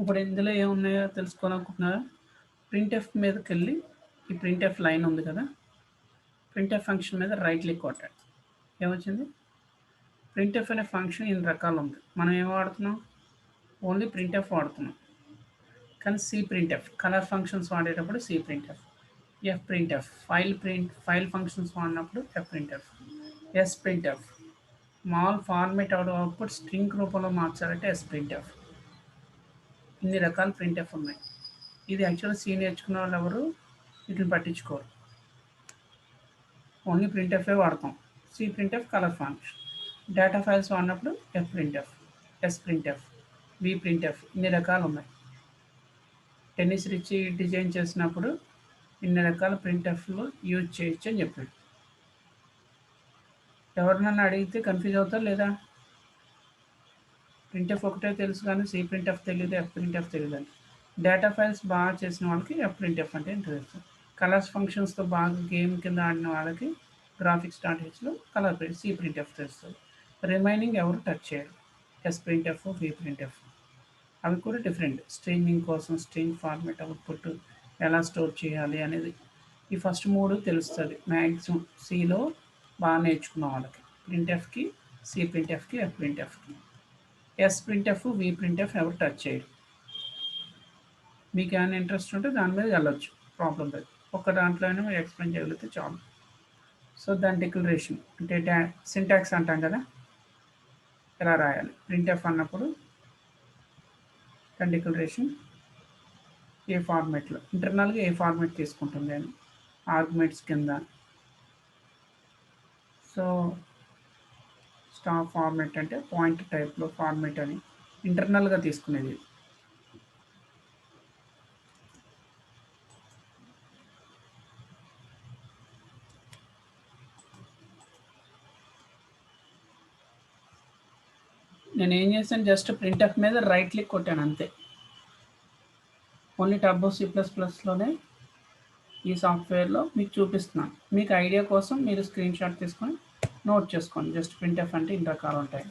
ఇప్పుడు ఇందులో ఏమున్నాయో తెలుసుకోవాలనుకుంటున్నారా? ప్రింట్ఎఫ్ మీదకెళ్ళి ఈ ప్రింట్ఎఫ్ లైన్ ఉంది కదా, ప్రింట్ఎఫ్ ఫంక్షన్ మీద రైట్ క్లిక్ కొట్టాడు. ఏమొచ్చింది? ప్రింట్ఎఫ్ అనే ఫంక్షన్ ఇన్ని రకాలు ఉంది. మనం ఏం వాడుతున్నాం? ఓన్లీ ప్రింట్ఎఫ్ వాడుతున్నాం. కానీ సి ప్రింట్ఎఫ్ కలర్ ఫంక్షన్స్ వాడేటప్పుడు c printf, F printf file functions వాడినప్పుడు ఎఫ్ ప్రింట్ఎఫ్, ఎస్ ప్రింట్ఎఫ్ మాల్ ఫార్మేట్ అవుట్పుట్ స్ట్రింగ్ రూపంలో మార్చాలంటే ఎస్ ప్రింట్ఎఫ్. ఇన్ని రకాల ప్రింట్ఎఫ్ ఉన్నాయి. ఇది యాక్చువల్గా సి నేర్చుకున్న వాళ్ళు ఎవరు వీటిని పట్టించుకోరు. ఓన్లీ ప్రింట్ఎఫ్ఏ వాడతాం. C printf colour function. Data files వాడినప్పుడు ఎఫ్ ప్రింట్ఎఫ్, ఎస్ ప్రింట్ఎఫ్, వి ప్రింట్ఎఫ్ ఇన్ని రకాలు ఉన్నాయి. టెన్నిస్ రిచ్ డిజైన్ చేసినప్పుడు ఇన్ని రకాల ప్రింట్ఎఫ్లు యూజ్ చేయొచ్చు అని చెప్పాడు. ఎవరినన్నా అడిగితే కన్ఫ్యూజ్ అవుతారు లేదా? ప్రింట్ఎఫ్ ఒకటే తెలుసు కానీ సి ప్రింట్ఎఫ్ తెలియదు, ఎఫ్ ప్రింట్ఎఫ్ తెలియదు అని. డేటా ఫైల్స్ బాగా చేసిన వాళ్ళకి ఎఫ్ ప్రింట్ఎఫ్ అంటే తెలుసు. కలర్స్ ఫంక్షన్స్తో బాగా గేమ్ కింద ఆడిన వాళ్ళకి గ్రాఫిక్స్ డాట్ హెచ్లో కలర్ సి ప్రింట్ఎఫ్ తెలుస్తుంది. రిమైనింగ్ ఎవరు టచ్ చేయరు. ఎస్ ప్రింట్ఎఫ్, వి ప్రింట్ఎఫ్ అవి కూడా డిఫరెంట్. స్ట్రీమింగ్ కోసం స్ట్రింగ్ ఫార్మేట్ అవుట్పుట్ ఎలా స్టోర్ చేయాలి అనేది ఈ ఫస్ట్ మూడు తెలుస్తుంది మ్యాక్సిమం సిలో బాగా నేర్చుకున్న వాళ్ళకి. ప్రింట్ఎఫ్కి, సి ప్రింట్ఎఫ్కి, ఎఫ్ ప్రింట్ఎఫ్కి. ఎస్ ప్రింట్ఎఫ్, వి ప్రింట్ఎఫ్ ఎవరు టచ్ చేయరు. మీకు ఏమైనా ఇంట్రెస్ట్ ఉంటే దాని మీద వెళ్ళొచ్చు, ప్రాబ్లం లేదు. ఒక దాంట్లోనే మీరు ఎక్స్ప్లెయిన్ చేయగలిగితే చాలు. సో దాని డిక్లరేషన్ అంటే సింటాక్స్ అంటాం కదా, ఎలా రాయాలి ప్రింట్ఎఫ్ అన్నప్పుడు దాని డిక్లరేషన్ ఏ ఫార్మేట్లో ఇంటర్నల్గా ఏ ఫార్మేట్ తీసుకుంటుంది అని ఆర్గ్యుమెంట్స్ కింద. సో స్టార్ ఫార్మేట్ అంటే పాయింట్ టైప్లో ఫార్మేట్ అని ఇంటర్నల్గా తీసుకునేది. నేను ఏం చేశాను, జస్ట్ ప్రింట్ఎఫ్ మీద రైట్ క్లిక్ కొట్టాను అంతే. ఓన్లీ టర్బో C++లోనే ఈ సాఫ్ట్వేర్లో మీకు చూపిస్తున్నాను. మీకు ఐడియా కోసం మీరు స్క్రీన్ షాట్ తీసుకొని నోట్ చేసుకోండి. జస్ట్ ప్రింట్ఎఫ్ అంటే ఇన్ని రకాలు ఉంటాయి.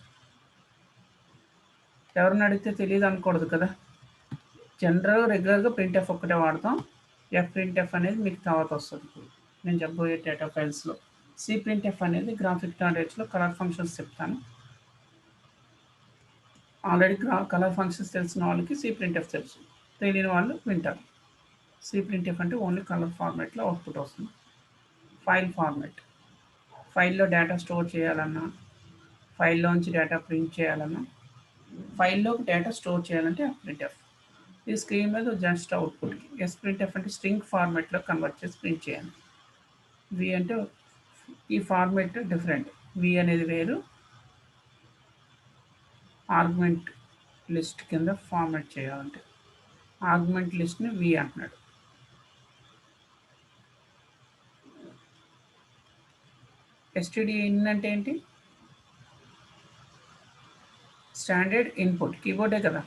ఎవరిని అడిగితే తెలియదు అనకూడదు కదా. రెగ్యులర్గా ప్రింట్ఎఫ్ ఒక్కటే వాడతాం. ఎఫ్ ప్రింట్ఎఫ్ అనేది మీకు తర్వాత వస్తుంది. ఇప్పుడు నేను చెప్పబోయే డేటా ఫైల్స్లో సి ప్రింట్ఎఫ్ అనేది గ్రాఫిక్ డాట్ హెచ్లో కలర్ ఫంక్షన్స్ చెప్తాను. ఆల్రెడీ కలర్ ఫంక్షన్స్ తెలిసిన వాళ్ళకి సి ప్రింట్ఎఫ్ తెలుసు, తెలియని వాళ్ళు వింటారు. సి ప్రింట్ఎఫ్ అంటే ఓన్లీ కలర్ ఫార్మేట్లో అవుట్పుట్ వస్తుంది. ఫైల్ ఫార్మేట్, ఫైల్లో డేటా స్టోర్ చేయాలన్నా, ఫైల్లోంచి డేటా ప్రింట్ చేయాలన్నా, ఫైల్లోకి డేటా స్టోర్ చేయాలంటే ఎఫ్ ప్రింట్ఎఫ్. ఈ స్క్రీన్ మీద జస్ట్ అవుట్పుట్కి. ఎస్ ప్రింట్ఎఫ్ అంటే స్ట్రింగ్ ఫార్మేట్లో కన్వర్ట్ చేసి ప్రింట్ చేయాలి. వి అంటే ఈ ఫార్మేట్ డిఫరెంట్. వి అనేది వేరు, ఆర్గ్యుమెంట్ లిస్ట్ కింద ఫార్మేట్ చేయాలంటే ఆర్గ్యుమెంట్ లిస్ట్ని వి అంటున్నాడు. stdin అంటే ఏంటి? స్టాండర్డ్ ఇన్పుట్, కీబోర్డే కదా.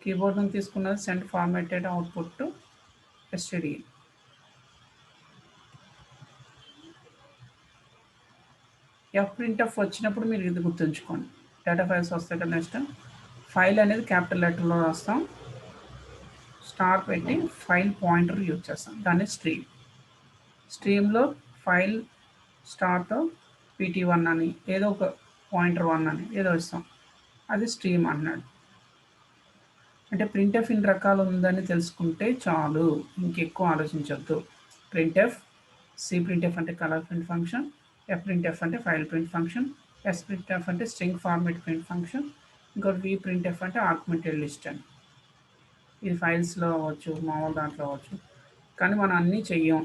కీబోర్డ్ నుంచి తీసుకున్నది send formatted output to stdin. F printf వచ్చినప్పుడు మీరు ఇది గుర్తుంచుకోండి. డేటా ఫైల్స్ వస్తాయి కదా, నెక్స్ట్ ఫైల్ అనేది క్యాపిటల్ లెటర్లో రాస్తాం, స్టార్ పెట్టి ఫైల్ పాయింటర్ యూజ్ చేస్తాం, దాన్ని స్ట్రీమ్. స్ట్రీమ్లో ఫైల్ స్టార్తో PT1 అని ఏదో ఒక పాయింటర్ 1 అని ఏదో ఇస్తాం, అది స్ట్రీమ్ అన్నాడు. అంటే ప్రింట్ఎఫ్ ఇన్ని రకాలు ఉందని తెలుసుకుంటే చాలు, ఇంకెక్కువ ఆలోచించవద్దు. ప్రింట్ఎఫ్, సి ప్రింట్ఎఫ్ అంటే colour print function, f printf అంటే file print function, s printf అంటే స్ట్రింగ్ ఫార్మేట్ ప్రింట్ ఫంక్షన్, ఇంకోటి వి ప్రింట్ఎఫ్ అంటే ఆర్గ్యుమెంటెడ్ లిస్ట్ అని. ఇది ఫైల్స్లో అవ్వచ్చు, మామూలు దాంట్లో అవ్వచ్చు, కానీ మనం అన్నీ చెయ్యం.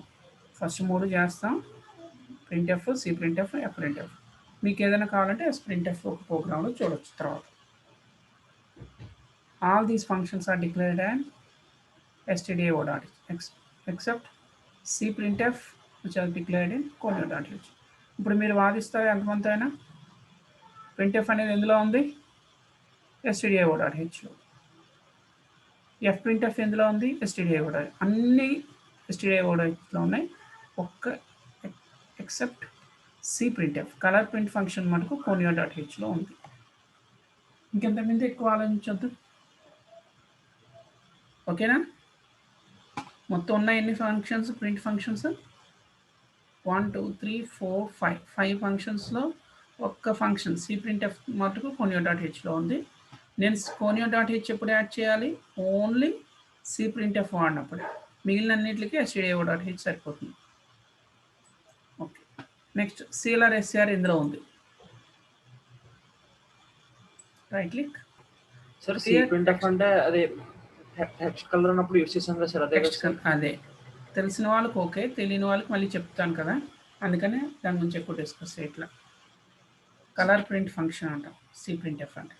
ఫస్ట్ మూడు చేస్తాం, printf, C printf, F printf. మీకు ఏదైనా కావాలంటే ఎస్ ప్రింట్ఎఫ్ ఒక ప్రోగ్రాంలో చూడవచ్చు తర్వాత. All these functions are declared and stdio.h except cprintf which are declared in conio.h. ఇప్పుడు మీరు వాదిస్తారు ఎంతమంది అయినా, ప్రింట్ఎఫ్ అనేది ఎందులో ఉంది? stdio.hలో. ఎఫ్ ప్రింట్ఎఫ్ ఎందులో ఉంది? stdio.h. అన్ని stdio.hలో ఉన్నాయి, ఒక్క except C printf colour print function మనకు conio.hలో ఉంది. ఇంకెంతమంది ఎక్కువ ఆలోచించొద్దు. ఓకేనా? మొత్తం ఉన్న ఎన్ని ఫంక్షన్స్ ప్రింట్ ఫంక్షన్స్? 1 2 3 4 5 5 ఫంక్షన్స్లో ఒక్క ఫంక్షన్ సి ప్రింట్ఎఫ్ మటుకు కోనియో డాట్ హెచ్లో ఉంది. నేను కోనియో డాట్ హెచ్ ఎప్పుడు యాడ్ చేయాలి? ఓన్లీ సి ప్రింట్ఎఫ్ వాడినప్పుడు. మిగిలిన అన్నింటికి ఎస్టీడియో డాట్ హెచ్ సరిపోతుంది. ఓకే, నెక్స్ట్ సిఎల్ఆర్ ఎస్సిఆర్ ఇందులో ఉంది. Right click. Sir C printf అంటే అదే టెక్స్ట్ కలర్ ఉన్నప్పుడు యూస్ చేసాం కదా సార్, అదే కదా సార్? అదే తెలిసిన వాళ్ళకి ఓకే, తెలియని వాళ్ళకి మళ్ళీ చెప్తాను కదా, అందుకనే దాని గురించి ఎక్కువ డిస్కస్ ఇట్లా. కలర్ ప్రింట్ ఫంక్షన్ అంటాం సి ప్రింట్ఎఫ్ అంటే.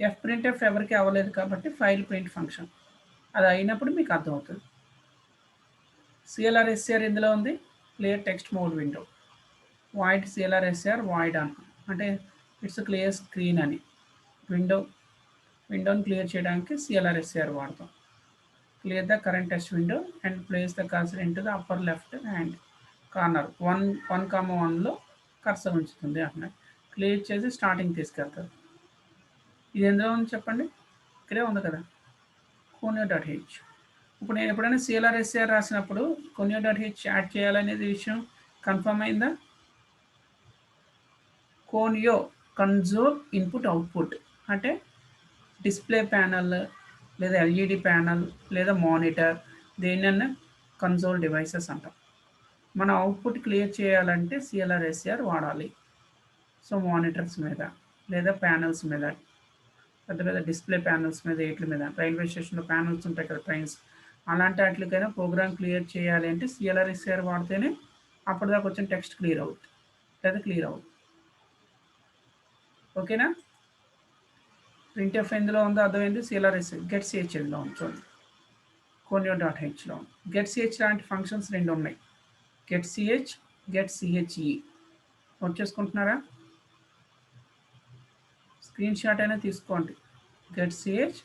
ఎఫ్ ప్రింట్ఎఫ్ ఎవరికి అవ్వలేదు కాబట్టి ఫైల్ ప్రింట్ ఫంక్షన్, అది అయినప్పుడు మీకు అర్థమవుతుంది. సిఎల్ఆర్ ఎస్సిఆర్ ఇందులో ఉంది. Clear text mode window. Void CLR SCR void అన్ అంటే ఇట్స్ క్లియర్ స్క్రీన్ అని. విండోని క్లియర్ చేయడానికి సిఎల్ఆర్ ఎస్సిఆర్ వాడతాం. Clear the current text window and place the cursor in to the upper left hand corner 1,1,1లో cursor ఉంచుతుంది అంటున్నాయి. Clear చేసి స్టార్టింగ్ తీసుకెళ్తారు. ఇది ఎందులో ఉంది చెప్పండి? ఇక్కడే ఉంది కదా, కోనియో డాట్ హెచ్. ఇప్పుడు నేను ఎప్పుడైనా సిఎల్ఆర్ ఎస్సిఆర్ రాసినప్పుడు కోనియో డాట్ హెచ్ యాడ్ చేయాలనేది విషయం కన్ఫర్మ్ అయిందా? కోనియో కన్సోల్ ఇన్పుట్ అవుట్పుట్ అంటే డిస్ప్లే ప్యానల్ లేదా ఎల్ఈడి ప్యానల్ లేదా మానిటర్, దేన్నన్నా కన్సోల్ డివైసెస్ అంటాం. మన అవుట్పుట్ క్లియర్ చేయాలంటే సిఎల్ఆర్ ఎస్సిఆర్ వాడాలి. సో మానిటర్స్ మీద లేదా ప్యానల్స్ మీద, పెద్ద పెద్ద డిస్ప్లే ప్యానల్స్ మీద, వీటి మీద, రైల్వే స్టేషన్లో ప్యానల్స్ ఉంటాయి కదా ట్రైన్స్, అలాంటి వాటికైనా ప్రోగ్రామ్ క్లియర్ చేయాలి అంటే సిఎల్ఆర్ ఎస్సిఆర్ వాడితేనే అప్పటిదాకా వచ్చిన టెక్స్ట్ క్లియర్ అవుతుంది లేదా క్లియర్ అవుతుంది. ఓకేనా? ప్రింట్ఎఫ్ ఎందులో ఉందో అర్థమైంది. సిఎల్ఆర్ ఎస్సిఆర్ గెట్ సిహెచ్ ఎందులో ఉంది చూడండి, కోనియో డాట్ హెచ్లో ఉంది. గెట్ సిహెచ్ లాంటి ఫంక్షన్స్ రెండు ఉన్నాయి, get CH, get CHE. Note చేసుకుంటున్నారా? స్క్రీన్ షాట్ అయినా తీసుకోండి. Get CH,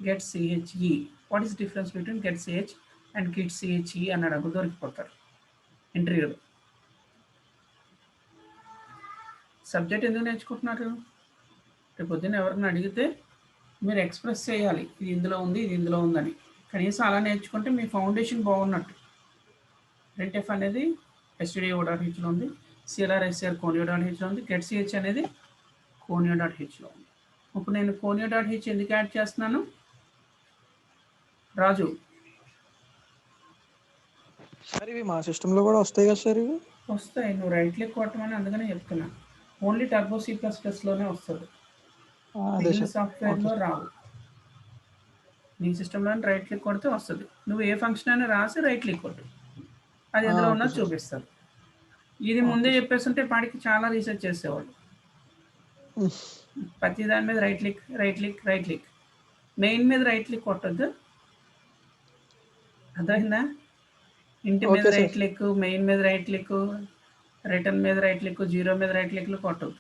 get CHE. What is difference between get CH and get CHE అన్నాడు అప్పుడు దొరికిపోతారు ఇంటర్వ్యూలో. సబ్జెక్ట్ ఎందుకు నేర్చుకుంటున్నారు? రేపు పొద్దున్న ఎవరికైనా అడిగితే మీరు ఎక్స్ప్రెస్ చేయాలి, ఇది ఇందులో ఉంది, ఇది ఇందులో ఉందని. కనీసం అలా నేర్చుకుంటే మీ ఫౌండేషన్ బాగున్నట్టు. ప్రింట్ఎఫ్ అనేది ఎస్టీడియో డాట్ హెచ్లో ఉంది, సిఎల్ఆర్ ఎస్సిఆర్ కోనియో డాట్ హెచ్లో ఉంది, గెట్ సిహెచ్ అనేది కోనియో డాట్ హెచ్లో ఉంది. ఇప్పుడు నేను కోనియో డాట్ హెచ్ ఎందుకు యాడ్ చేస్తున్నాను రాజు? సార్ ఇవి మా సిస్టంలో కూడా వస్తాయి కదా సార్? ఇవి వస్తాయి, నువ్వు రైట్ క్లిక్ కొట్టమని అందుకనే చెప్తున్నా. ఓన్లీ టర్బో C++లోనే వస్తుంది, మిగిలిన సాఫ్ట్వేర్లో రావు. నీ సిస్టంలో రైట్ క్లిక్ కొడితే వస్తుంది. నువ్వు ఏ ఫంక్షన్ అయినా రాసి రైట్ క్లిక్ కొట్టు, అది ఎందులో ఉన్నది చూపిస్తారు. ఇది ముందే చెప్పేస్తుంటే పాడికి చాలా రీసెర్చ్ చేసేవాళ్ళు. ప్రతి దాని మీద right click, right click, right click. Main మీద రైట్ క్లిక్ కొట్టద్దు, అర్థమైందా? ఇంటి మీద రైట్ క్లిక్, మెయిన్ మీద రైట్ క్లిక్, రిటర్న్ మీద రైట్ క్లిక్, జీరో మీద రైట్ క్లిక్లు కొట్టద్దు.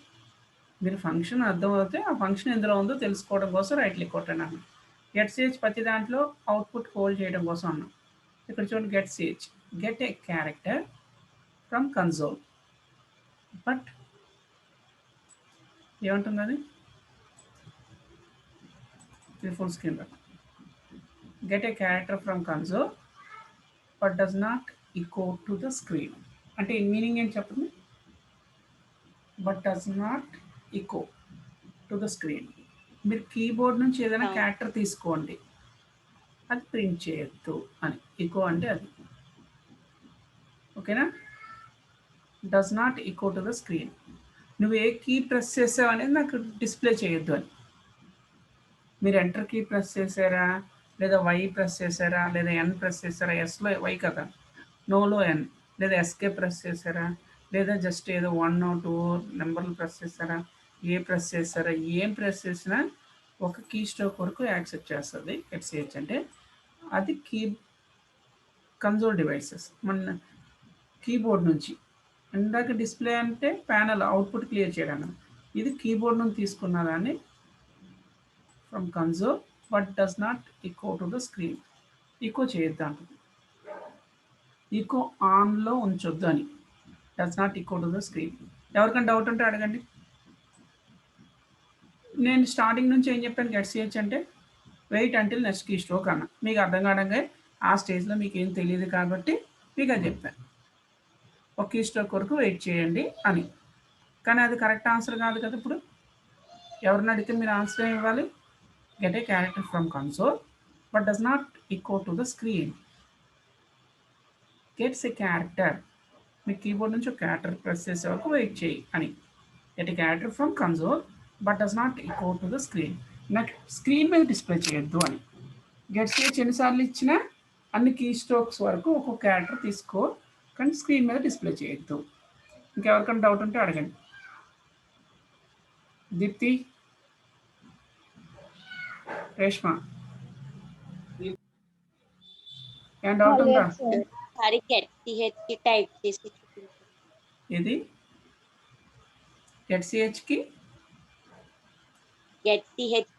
మీరు ఫంక్షన్ అర్థమవుతే ఆ ఫంక్షన్ ఎందులో ఉందో తెలుసుకోవడం కోసం రైట్ క్లిక్ కొట్టండి అన్న. గెట్ సిహెచ్ ప్రతి దాంట్లో అవుట్పుట్ హోల్డ్ చేయడం కోసం అన్నాం. ఇక్కడ చూడండి, get CH, get a character from console. But ఏమంటుంది అది? ఇది full screen. Get a character from console but does not echo to the screen అంటే మీనింగ్ ఏం చెప్పండి? But does not echo to the screen. మీరు కీబోర్డ్ నుంచి ఏదైనా character తీసుకోండి, అది ప్రింట్ చేయొద్దు అని. ఈకో అంటే అది. ఓకేనా? Does not echo to the screen. నువ్వు ఏ కీ ప్రెస్ చేసావు అనేది నాకు డిస్ప్లే చేయొద్దు అని. మీరు ఎంటర్ కీ ప్రెస్ చేశారా, లేదా వై ప్రెస్ చేశారా, లేదా ఎన్ ప్రెస్ చేశారా, ఎస్లో వై కదా, నోలో ఎన్, లేదా ఎస్కే ప్రెస్ చేశారా, లేదా జస్ట్ ఏదో 1 or 2 నెంబర్లు ప్రెస్ చేశారా, ఏ ప్రెస్ చేశారా, ఏం ప్రెస్ చేసినా ఒక కీ స్ట్రోక్ వరకు యాక్సెప్ట్ చేస్తుంది ఎక్స్హెచ్ అంటే. అది కన్సోల్ డివైసెస్ మన కీబోర్డ్ నుంచి. ఇందాక డిస్ప్లే అంటే ప్యానల్ అవుట్పుట్ క్లియర్ చేయడానికి, ఇది కీబోర్డ్ నుంచి తీసుకున్న దాన్ని from console but does not echo to the screen. Echo చేయొద్దు అంటుంది, ఈకో ఆన్లో ఉంచొద్దు అని. Does not echo to the screen. ఎవరికైనా డౌట్ ఉంటే అడగండి. నేను స్టార్టింగ్ నుంచి ఏం చెప్పాను గెట్ సిహెచ్ అంటే wait until next keystroke అన్న. మీకు అర్థం కావడంగా ఆ స్టేజ్లో మీకు ఏం తెలియదు కాబట్టి మీకు అది చెప్పాను. ఒక కీ స్ట్రోక్ వరకు వెయిట్ చేయండి అని. కానీ అది కరెక్ట్ ఆన్సర్ కాదు కదా. ఇప్పుడు ఎవరిని అడిగితే మీరు ఆన్సర్ ఏమి ఇవ్వాలి? Get a character from console but does not echo to the screen. Gets a character, మీ కీబోర్డ్ నుంచి ఒక క్యారెక్టర్ ప్రెస్ చేసే వరకు వెయిట్ చేయి అని. Get a character from console but does not echo to the screen. నాకు screen మీద display చేయొద్దు అని. గెట్ సిహెచ్ ఎన్నిసార్లు ఇచ్చినా అన్ని కీ స్ట్రోక్స్ వరకు ఒక్కొక్క క్యారెక్టర్ తీసుకో, కానీ స్క్రీన్ మీద డిస్ప్లే చేయొద్దు. ఇంకెవరికైనా డౌట్ ఉంటే అడగండి. దీప్తి, రేష్మ, ఏం డౌట్ ఉందా? సారీ గెట్ సిహెచ్ కి టైప్ చేసి చూపించండి. ఇది గెట్ సిహెచ్కి గెట్ సిహెచ్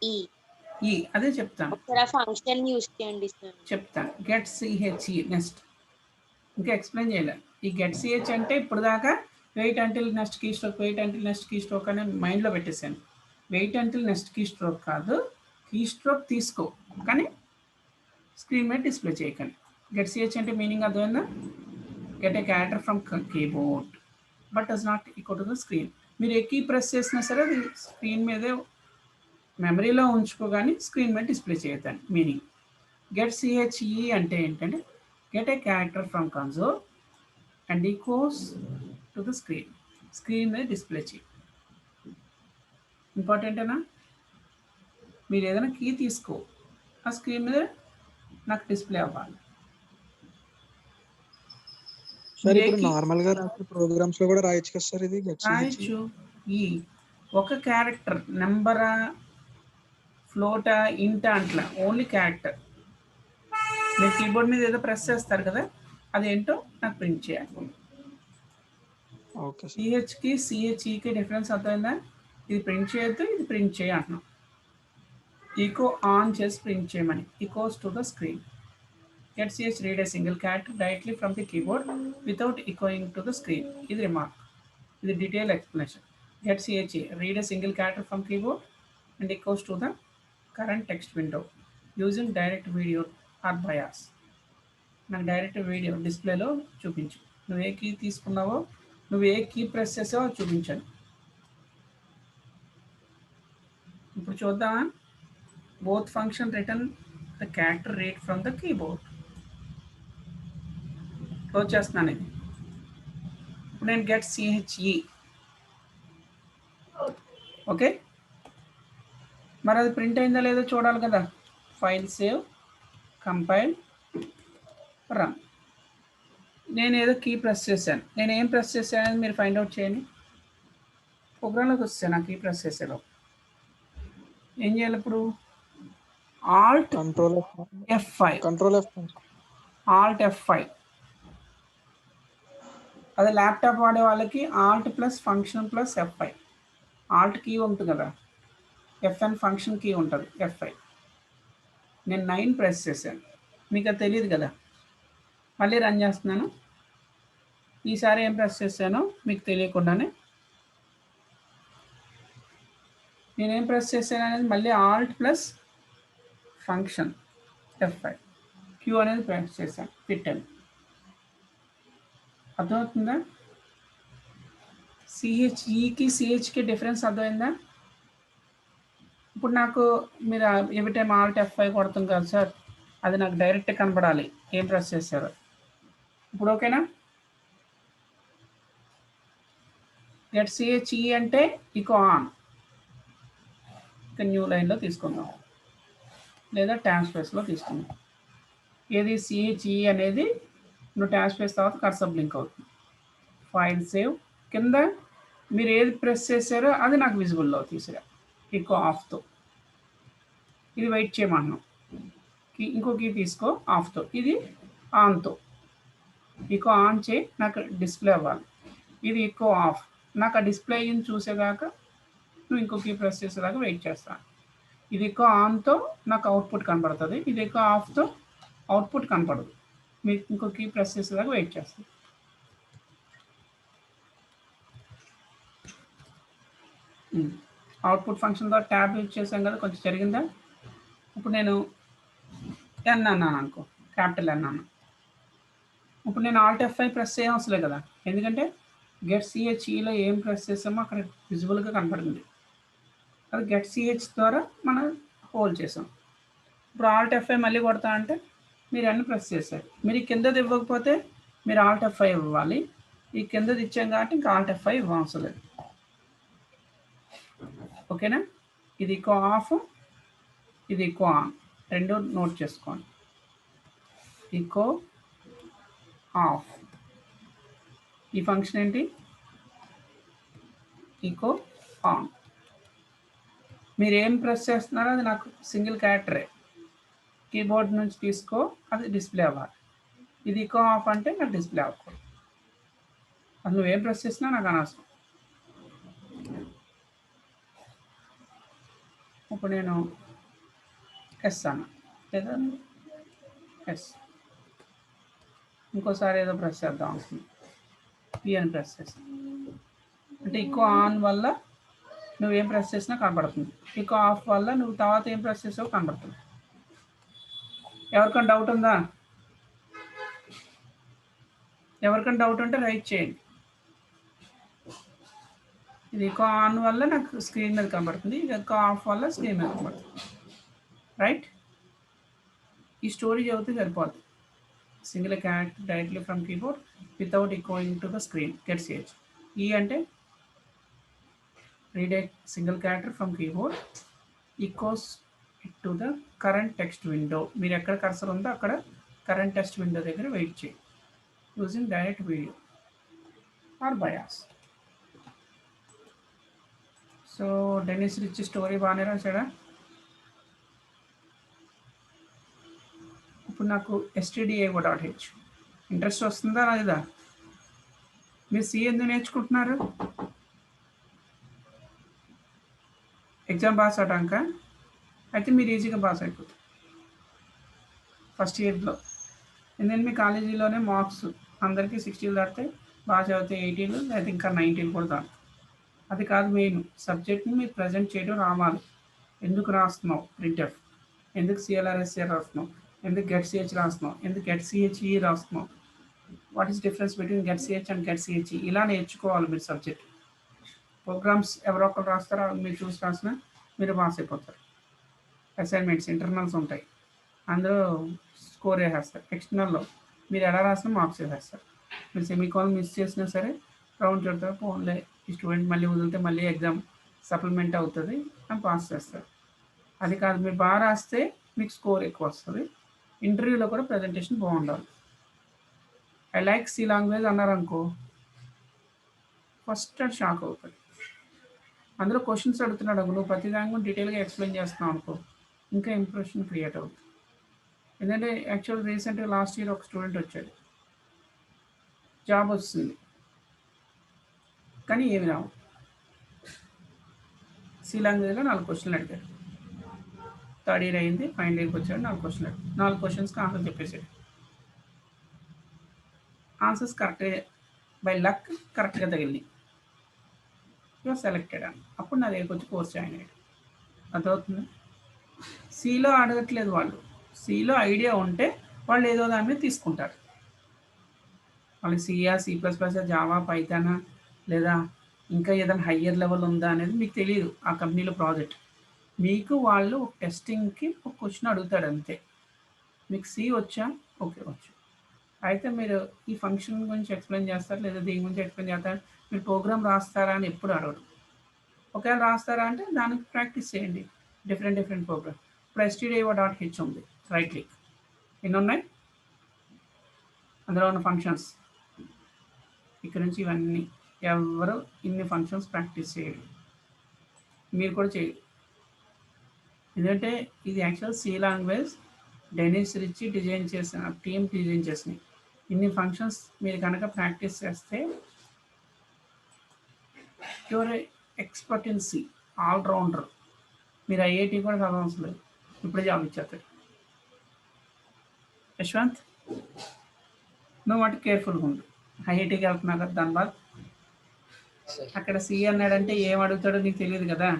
ఈ అదే చెప్తాను. ఒకసారి ఆ ఫంక్షన్ యూస్ చేయండి సార్. చెప్తాను. గెట్ సిహెచ్ఈ నెక్స్ట్ ఇంకా ఎక్స్ప్లెయిన్ చేయలేదు. ఈ గెట్ సిహెచ్ అంటే ఇప్పుడు దాకా wait until next keystroke, wait until next keystroke అని మైండ్లో పెట్టేశాను. Wait until next keystroke కాదు, కీ స్ట్రోక్ తీసుకో కానీ స్క్రీన్ మీద డిస్ప్లే చేయకండి. గెట్ సిహెచ్ అంటే మీనింగ్ అర్థమైందా? Get a character from keyboard but does not equal to the screen. మీరు ఏ కీ ప్రెస్ చేసినా సరే అది స్క్రీన్ మీదే మెమరీలో ఉంచుకోగాని స్క్రీన్ మీద డిస్ప్లే చేయొద్దని మీనింగ్. గెట్ సిహెచ్ఈ అంటే ఏంటంటే get a character from console and echoes to the screen. Screen మీద డిస్ప్లే చేయి. ఇంపార్టెంటేనా? మీరు ఏదైనా కీ తీసుకో, ఆ స్క్రీన్ మీద నాకు డిస్ప్లే అవ్వాలి. సార్ ఇప్పుడు నార్మల్ గా రాసే ప్రోగ్రామ్స్ లో కూడా రాయొచ్చు కదా సార్ ఇది గెట్ సిహెచ్? రాయొచ్చు. ఈ ఒక క్యారెక్టర్ నెంబరా, ఫ్లోటా, ఇంటా అంట్లా ఓన్లీ క్యారెక్టర్. మీరు కీబోర్డ్ మీద ఏదో ప్రెస్ చేస్తారు కదా, అదేంటో నాకు ప్రింట్ చేయాలి. Okay sir. సిహెచ్కి సిహెచ్ఈకి డిఫరెన్స్ అర్థమైందా? ఇది ప్రింట్ చేయొద్దు, ఇది ప్రింట్ చేయ అంటున్నాం. ఈకో ఆన్ చేసి ప్రింట్ చేయమని. Echoes to the screen. Get CH read a single character directly from the keyboard without echoing to the screen. ఇది రిమార్క్. ఇది detail explanation. Get CHE read a single character from keyboard and echoes to the current text window using direct video or BIOS. నాకు direct video డిస్ప్లేలో చూపించు. నువ్వు ఏ key తీసుకున్నావో, నువ్వు ఏ key press చేసావో చూపించాను. ఇప్పుడు చూద్దామా? Both function return the character read from the keyboard. Close చేస్తున్నాను ఇది. ఇప్పుడు నేను గెట్ సిహెచ్ఈ. ఓకే, మరి అది ప్రింట్ అయిందా లేదో చూడాలి కదా. File save, compile, run. నేను ఏదో కీ ప్రెస్ చేశాను. నేను ఏం ప్రెస్ చేశాను అనేది మీరు ఫైండ్ అవుట్ చేయండి. ప్రోగ్రాంలోకి వచ్చాను ఆ కీ ప్రెస్ చేసేలో. ఏం చేయాలి ఇప్పుడు? Alt F5. Alt F5. అదే ల్యాప్టాప్ వాడే వాళ్ళకి alt plus function plus F5. Alt key ఉంటుంది కదా, FN ఫంక్షన్ కీ ఉంటుంది F5. నేను 9 ప్రెస్ చేశాను, మీకు అది తెలియదు కదా. మళ్ళీ రన్ చేస్తున్నాను. ఈసారి ఏం ప్రెస్ చేశానో మీకు తెలియకుండానే నేనేం ప్రెస్ చేశాను అనేది మళ్ళీ alt plus function F5 Q అనేది ప్రెస్ చేశాను, పెట్టాను. అర్థమవుతుందా? సిహెచ్ఈకి సిహెచ్కి డిఫరెన్స్ అర్థమైందా? ఇప్పుడు నాకు మీరు ఎవ్రీ టైం ఆల్ట్ F5 కొడుతుంది కదా సార్, అది నాకు డైరెక్ట్ కనపడాలి ఏం ప్రెస్ చేశారో. ఇప్పుడు ఓకేనా? గెట్ సిహెచ్ఈ అంటే ఈకో ఆన్. ఇక న్యూ లైన్లో తీసుకుందాం లేదా ట్యాబ్ స్పేస్లో తీసుకుందాం. ఏది సిహెచ్ఈ అనేది నువ్వు ట్యాబ్ స్పేస్ తర్వాత కర్సర్ బ్లింక్ అవుతుంది. File save. కింద మీరు ఏది ప్రెస్ చేశారో అది నాకు విజిబుల్లో తీసుకురా. ఈకో ఆఫ్తో ఇది వెయిట్ చేయమన్నాం. ఇంకో కీ తీసుకో ఆఫ్తో, ఇది ఆన్తో. ఈకో ఆన్ చేయి, నాకు డిస్ప్లే అవ్వాలి. ఇది ఈకో ఆఫ్, నాకు ఆ డిస్ప్లే అయ్యింది చూసేదాకా నువ్వు ఇంకో కీ ప్రెస్ చేసేదాకా వెయిట్ చేస్తాను. ఇది ఈకో ఆన్తో నాకు అవుట్పుట్ కనపడుతుంది, ఇది ఈకో ఆఫ్తో అవుట్పుట్ కనపడదు. మీకు ఇంకో కీ ప్రెస్ చేసేదాకా వెయిట్ చేస్తాను. అవుట్పుట్ ఫంక్షన్ ద్వారా ట్యాబ్ యూజ్ చేసాం కదా, కొంచెం జరిగిందా? ఇప్పుడు నేను ఎన్ అన్నాను అనుకో, క్యాపిటల్ ఎన్ అన్నాను. ఇప్పుడు నేను ఆల్ట్ F5 ప్రెస్ చేయవసరం లేదు కదా, ఎందుకంటే గెట్ సిహెచ్ఈలో ఏం ప్రెస్ చేసామో అక్కడ విజిబుల్గా కనపడుతుంది. అది గెట్ సిహెచ్ ద్వారా మనం హోల్డ్ చేసాం. ఇప్పుడు ఆల్ట్ F5 మళ్ళీ కొడతా అంటే మీరు అన్ని ప్రెస్ చేశారు. మీరు ఈ కిందది ఇవ్వకపోతే మీరు ఆల్ట్ F5 ఇవ్వాలి. ఈ కిందది ఇచ్చాం కాబట్టి ఇంకా ఆల్ట్ F5 ఇవ్వవసరం లేదు. ఓకేనా? ఇది ఈకో ఆఫ్, ఇది ఈకో ఆన్, రెండు నోట్ చేసుకోండి. ఈకో ఆఫ్, ఈ ఫంక్షన్ ఏంటి? Echo on. మీరు ఏం ప్రెస్ చేస్తున్నారో అది నాకు సింగిల్ క్యారెక్టరే, కీబోర్డ్ నుంచి తీసుకో, అది డిస్ప్లే అవ్వాలి. ఇది ఈకో ఆఫ్ అంటే నాకు డిస్ప్లే అవ్వకూడదు. అది నువ్వేం ప్రెస్ చేసినా నాకు అనవసరం. ఇప్పుడు నేను ఎస్ అన్నా లేదా ఎస్, ఇంకోసారి ఏదో ప్రెస్ చేద్దాం అనుకుంది, పి అని ప్రెస్ చేస్తాను. అంటే ఈకో ఆన్ వల్ల నువ్వేం ప్రెస్ చేసినా కనబడుతుంది, ఈకో ఆఫ్ వల్ల నువ్వు తర్వాత ఏం ప్రెస్ చేసావో కనబడుతుంది. ఎవరికైనా డౌట్ ఉందా? ఎవరికైనా డౌట్ ఉంటే రైట్ చేయండి. ఇది ఈకో ఆన్ వల్ల నాకు స్క్రీన్ మీద కనబడుతుంది, ఇది ఈకో ఆఫ్ వల్ల స్క్రీన్ మీద కనబడుతుంది. రైట్? ఈ స్టోరీ చదివితే సరిపోతుంది. Single character directly from keyboard without echoing to the screen, get CH. ఈ అంటే read a single character from keyboard echoes it to the current text window. మీరు ఎక్కడ కర్సర్ ఉందో అక్కడ కరెంట్ టెక్స్ట్ విండో దగ్గర వెయిట్ చేయండి using direct video or BIOS. So Dennis Ritchie story బాగానే రాశాడా? ఇప్పుడు నాకు stdio.h ఇంట్రెస్ట్ వస్తుందా లేదా? మీరు సి ఎందుకు నేర్చుకుంటున్నారు? ఎగ్జామ్ పాస్ అవడాక? అయితే మీరు ఈజీగా పాస్ అయిపోతారు ఫస్ట్ ఇయర్లో. ఎందుకంటే మీ కాలేజీలోనే మార్క్స్ అందరికీ 60 దాటితే, బాగా చదివితే 80 లేదా ఇంకా 90 కూడా దాటుతాయి. అది కాదు మెయిన్, సబ్జెక్ట్ని మీరు ప్రజెంట్ చేయడం రావాలి. ఎందుకు రాస్తున్నావు ప్రింట్ఎఫ్, ఎందుకు CLRSA రాస్తున్నావు, ఎందుకు గెట్ సిహెచ్ రాస్తున్నావు, ఎందుకు గెట్ సిహెచ్ఈ రాస్తున్నావు, what is difference between get CH and get CHE, ఇలా నేర్చుకోవాలి మీరు సబ్జెక్ట్. ప్రోగ్రామ్స్ ఎవరో ఒకరు రాస్తారో మీరు చూసి రాసినా మీరు పాస్ అయిపోతారు. అసైన్మెంట్స్ ఇంటర్నల్స్ ఉంటాయి, అందరూ స్కోర్ వేసేస్తారు. ఎక్స్టర్నల్లో మీరు ఎలా రాసినా మార్క్స్ వేసేస్తారు. మీరు సెమీకాల్ మిస్ చేసినా సరే రౌండ్ చూడతారు, ఫోన్లే ఈ స్టూడెంట్ మళ్ళీ వదిలితే మళ్ళీ ఎగ్జామ్ సప్లిమెంట్ అవుతుంది అని పాస్ చేస్తారు. అది కాదు, మీరు బాగా రాస్తే మీకు స్కోర్ ఎక్కువ వస్తుంది. ఇంటర్వ్యూలో కూడా ప్రజెంటేషన్ బాగుండాలి. ఐ లైక్ సి లాంగ్వేజ్ అన్నారు అనుకో, ఫస్ట్ అది షాక్ అవుతుంది. అందులో క్వశ్చన్స్ అడుగుతున్నాడు, నువ్వు ప్రతి దానికి డీటెయిల్గా ఎక్స్ప్లెయిన్ చేస్తున్నావు అనుకో, ఇంకా ఇంప్రెషన్ క్రియేట్ అవుతుంది. ఎందుకంటే యాక్చువల్ రీసెంట్గా లాస్ట్ ఇయర్ ఒక స్టూడెంట్ వచ్చాడు, జాబ్ వస్తుంది కానీ ఏమి రావు. సి లాంగ్వేజ్లో 4 క్వశ్చన్లు అడిగారు. థర్డ్ ఇయర్ అయింది, ఫైనల్ ఇయర్కి వచ్చాడు, 4 క్వశ్చన్లు అడిగారు. 4 క్వశ్చన్స్కి ఆన్సర్ చెప్పేసాడు. ఆన్సర్స్ కరెక్ట్గా బై లక్ కరెక్ట్గా తగిలింది, యువర్ సెలెక్టెడ్ అని. అప్పుడు నా దగ్గరికి వచ్చి కోర్స్ జాయిన్ అయ్యాడు. అర్థమవుతుంది? సిలో అడగట్లేదు వాళ్ళు, సిలో ఐడియా ఉంటే వాళ్ళు ఏదో దాని మీద తీసుకుంటారు. వాళ్ళకి సియా, C++, జావా, పైథానా లేదా ఇంకా ఏదైనా హయ్యర్ లెవెల్ ఉందా అనేది మీకు తెలియదు. ఆ కంపెనీలో ప్రాజెక్ట్ మీకు వాళ్ళు టెస్టింగ్కి ఒక క్వశ్చన్ అడుగుతాడు అంతే. మీకు సి వచ్చా? ఓకే వచ్చు. అయితే మీరు ఈ ఫంక్షన్ గురించి ఎక్స్ప్లెయిన్ చేస్తారు లేదా దీని గురించి ఎక్స్ప్లెయిన్ చేస్తారు, మీరు ప్రోగ్రామ్ రాస్తారా అని ఎప్పుడు అడగడు. ఒకవేళ రాస్తారా అంటే దానికి ప్రాక్టీస్ చేయండి, డిఫరెంట్ ప్రోగ్రామ్. ఇప్పుడు stdio.h ఉంది, రైట్ క్లిక్, ఎన్ని ఉన్నాయి అందులో ఉన్న ఫంక్షన్స్, ఇక్కడ నుంచి ఇవన్నీ. ఎవరు ఇన్ని ఫంక్షన్స్ ప్రాక్టీస్ చేయరు, మీరు కూడా చేయరు. ఎందుకంటే ఇది actual C language Dennis Ritchie design చేసిన టీమ్ డిజైన్ చేసినాయి. ఇన్ని ఫంక్షన్స్ మీరు కనుక ప్రాక్టీస్ చేస్తే your expert in C, allrounder. మీరు ఐఐటి కూడా చదవవలసిన లేదు, ఇప్పుడే జాబ్ ఇచ్చేస్తారు. యశ్వంత్, నువ్వు అంటే కేర్ఫుల్గా ఉండు. ఐఐటికి వెళ్తున్నా కదా ధన్బాద్, అక్కడ సి అన్నాడంటే ఏం అడుగుతాడో నీకు తెలియదు కదా.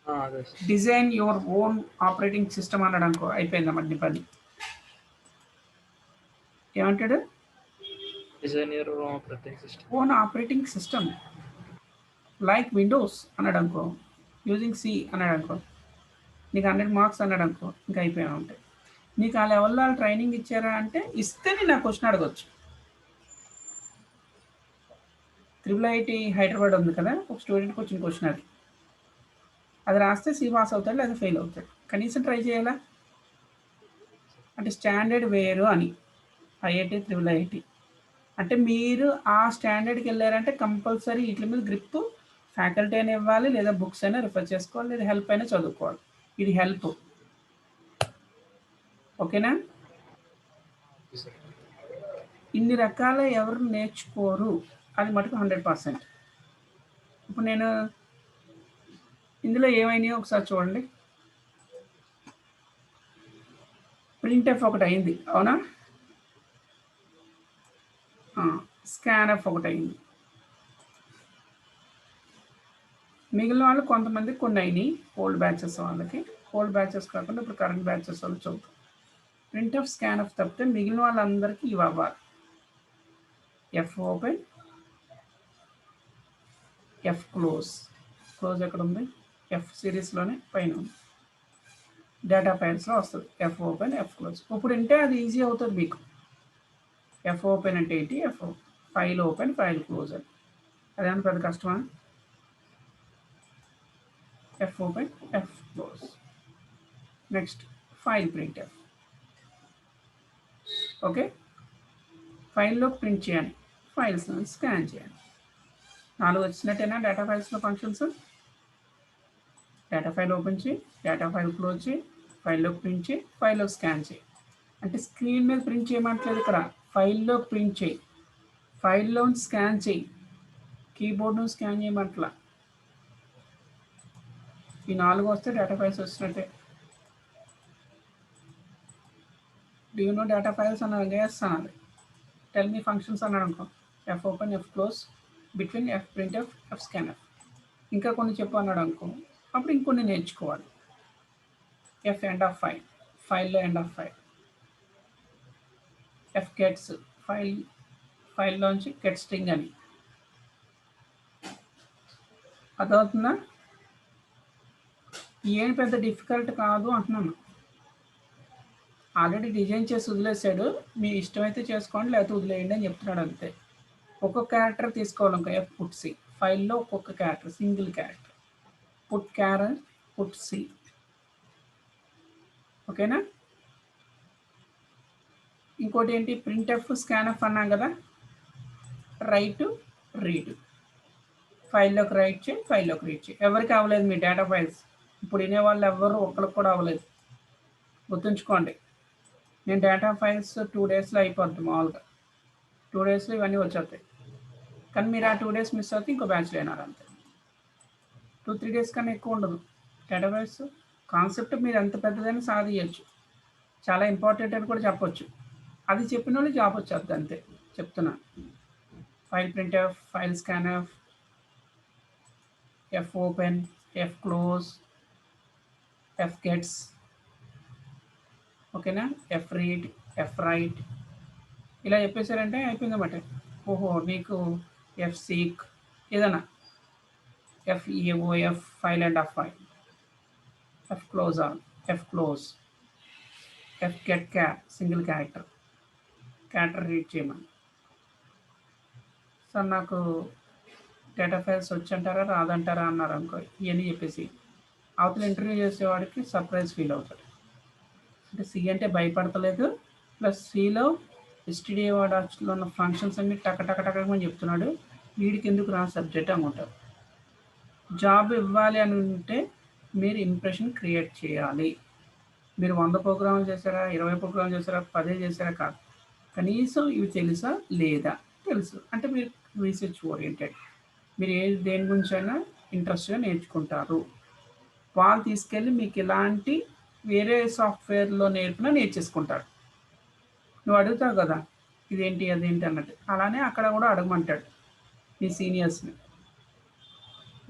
అదే sir. Design your own operating system అన్నాడు అనుకో, అయిపోయిందన్నమాట నీ పని. ఏమంటాడు? Design your operating system. Own operating system like Windows అన్నాడు అనుకో, యూజింగ్ సి అన్నాడు అనుకో, నీకు 100 మార్క్స్ అన్నాడు అనుకో, ఇంకా అయిపోయినా ఉంటాయి. నీకు ఆ లెవెల్లో ట్రైనింగ్ ఇచ్చారా అంటే ఇస్తే నేను ఆ క్వశ్చన్ అడగచ్చు. IIIT హైదరాబాద్ ఉంది కదా, ఒక స్టూడెంట్కి వచ్చిన క్వశ్చన్ అది రాస్తే సి పాస్ అవుతాడు లేదా ఫెయిల్ అవుతాడు. కనీసం ట్రై చేయాలా? అంటే స్టాండర్డ్ వేరు అని IIT IIIT అంటే మీరు ఆ స్టాండర్డ్కి వెళ్ళారంటే కంపల్సరీ వీటి మీద గ్రిప్ ఫ్యాకల్టీ అయినా ఇవ్వాలి, లేదా బుక్స్ అయినా రిఫర్ చేసుకోవాలి, లేదా హెల్ప్ అయినా చదువుకోవాలి. ఇది హెల్ప్. ఓకేనా? ఇన్ని రకాల ఎవరు నేర్చుకోరు, అది మటుకు 100%. ఇప్పుడు నేను ఇందులో ఏమైనాయో ఒకసారి చూడండి. ప్రింట్ఎఫ్ ఒకటి అయింది, అవునా? స్కాన్ఎఫ్ ఒకటి అయింది. మిగిలిన వాళ్ళు కొంతమంది కొన్ని అయినాయి, ఓల్డ్ బ్యాచెస్ వాళ్ళకి. ఓల్డ్ బ్యాచెస్ కాకుండా ఇప్పుడు కరెంట్ బ్యాచెస్ వాళ్ళు చదువుతారు. ప్రింట్ఎఫ్ స్కాన్ఎఫ్ తప్పితే మిగిలిన వాళ్ళందరికీ ఇవి అవ్వాలి. F open, F close. Close ఎక్కడ ఉంది? ఎఫ్ సిరీస్లోనే పైన ఉంది, డేటా ఫైల్స్లో వస్తుంది. F open, F close. ఇప్పుడు అంటే అది ఈజీ అవుతుంది మీకు. ఎఫ్ ఓపెన్ అంటే ఏంటి? F file open, file close అని. అదేమన్నా పెద్ద కష్టమా? F open, F close. Next file printf. Okay, ఫైల్లో ప్రింట్ చేయాలి, ఫైల్స్ స్కాన్ చేయాలి. 4 వచ్చినట్టేనా డేటా ఫైల్స్లో ఫంక్షన్స్? డేటా ఫైల్ ఓపెన్ చేయి, డేటా ఫైల్ క్లోజ్ చేయి, ఫైల్లో ప్రింట్ చేయి, ఫైల్లో స్కాన్ చేయి. అంటే స్క్రీన్ మీద ప్రింట్ చేయమంటలేదు ఇక్కడ, ఫైల్లో ప్రింట్ చేయి, ఫైల్లో స్కాన్ చేయి, కీబోర్డ్ను స్కాన్ చేయమంటలా. ఈ 4 వస్తే డేటా ఫైల్స్ వచ్చినట్టే. Do you know data files అన్నది ఎస్ అన్నది. టెల్ మీ ఫంక్షన్స్ అన్నాడు అనుకో, F open, F close, between F printf, F scanf. ఇంకా కొన్ని చెప్పు అన్నాడు అనుకో, అప్పుడు ఇంకొన్ని నేర్చుకోవాలి. ఎఫ్ ఎండ్ ఆఫ్ ఫైల్, ఫైల్లో end of file. F gets, ఫైల్లోంచి గెట్ స్ట్రింగ్ అని. అదవుతుందా? ఏం పెద్ద డిఫికల్ట్ కాదు అంటున్నాను. ఆల్రెడీ డిజైన్ చేసి వదిలేసాడు, మీ ఇష్టమైతే చేసుకోండి లేకపోతే వదిలేయండి అని చెప్తున్నాడు అంతే. ఒక్కొక్క క్యారెక్టర్ తీసుకోవాలి. ఇంకా ఎఫ్ పుట్ సి, ఫైల్లో ఒక్కొక్క character, single character. Put character, put C. ఓకేనా? ఇంకోటి ఏంటి? ప్రింట్ఎఫ్ స్కాన్ఎఫ్ అన్నాం కదా, రైట్ రీడ్. ఫైల్లోకి రైట్ చేయి, ఫైల్లోకి రీడ్ చేయి. ఎవరికి అవ్వలేదు మీ డేటా ఫైల్స్. ఇప్పుడు వినేవాళ్ళు ఎవరు ఒక్కరికి కూడా అవ్వలేదు, గుర్తుంచుకోండి. నేను డేటా ఫైల్స్ 2 డేస్లో అయిపోద్ది మామూలుగా. 2 డేస్లో ఇవన్నీ వచ్చేస్తాయి. కానీ మీరు ఆ 2 డేస్ మిస్ అవుతే ఇంకో బ్యాచ్లో అయినారు అంతే. 2-3 డేస్ కన్నా ఎక్కువ ఉండదు. డేటా ఫైల్స్ కాన్సెప్ట్ మీరు ఎంత పెద్దదైనా సాధించచ్చు, చాలా ఇంపార్టెంట్ అని కూడా చెప్పొచ్చు. అది చెప్పిన వాళ్ళు జాబ్ వచ్చేది అంతే చెప్తున్నా. File printf, file scanf, F open, F close, F gets, ఓకేనా? F read, F write. ఇలా చెప్పేశారంటే అయిపోయిందన్నమాట. ఓహో, మీకు ఎఫ్ సీక్ ఏదైనా, F EOF, file end of file, F close on, F close, F get single character read చేయమని. Sir నాకు data files వచ్చంటారా రాదంటారా అన్నారు అనుకో, ఇవన్నీ చెప్పేసి అవతల ఇంటర్వ్యూ చేసేవాడికి సర్ప్రైజ్ ఫీల్ అవుతాడు. అంటే సి అంటే భయపడతలేదు, ప్లస్ సిలో ఎస్టీడీఏ వాడాలో ఉన్న ఫంక్షన్స్ అన్ని టకటకటకమని చెప్తున్నాడు, వీడికి ఎందుకు రా సబ్జెక్ట్ అనుకుంటారు. జాబ్ ఇవ్వాలి అని ఉంటే మీరు ఇంప్రెషన్ క్రియేట్ చేయాలి. మీరు 100 ప్రోగ్రాములు చేశారా, 20 ప్రోగ్రాములు చేశారా, 10 చేశారా కాదు, కనీసం ఇవి తెలుసా లేదా తెలుసు అంటే మీరు రీసెర్చ్ ఓరియంటెడ్. మీరు దేని గురించి అయినా ఇంట్రెస్ట్గా నేర్చుకుంటారు. వాళ్ళు తీసుకెళ్ళి మీకు ఇలాంటి వేరే సాఫ్ట్వేర్లో నేర్చేసుకుంటాడు. నువ్వు అడుగుతావు కదా ఇదేంటి అదేంటి అన్నట్టు, అలానే అక్కడ కూడా అడగమంటాడు మీ సీనియర్స్ని.